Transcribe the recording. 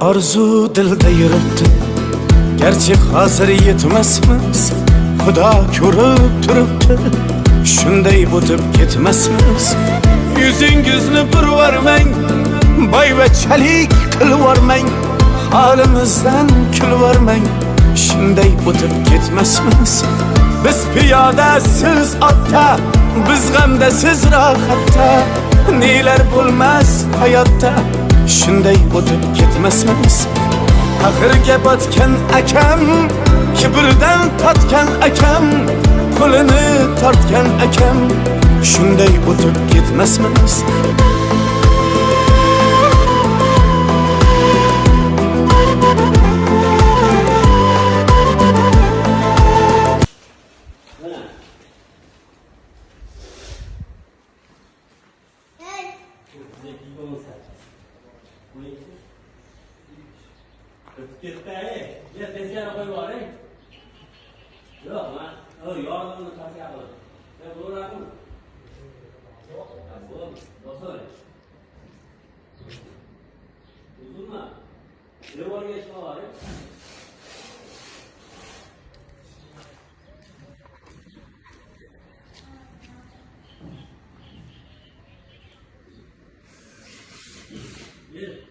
Arzu dilda yuribdi, gerçi hozir yetmasmiz. Xudo ko'rib turibdi, shunday o'tib ketmasmiz. Yuzingizni burvarmang, boyvachalik qilvormang, holimizdan kulvormang, shunday o'tib ketmasmiz. Biz piyoda, siz otda, biz g'amda, siz rohatda, nelar bo'lmas hayotda, shunday o'tib ketmasmiz. Axirga botgan akam, kibrdan totgan akam, qo'lini tortgan akam, shunday o'tib ketmasmiz. Ketdi, ya tezkor qo'yib yuboring. Yo'q, men yordamni tavsiya qilaman. Ya bo'ladimi? Yo'q. Bo'ldi. Bo'lsin.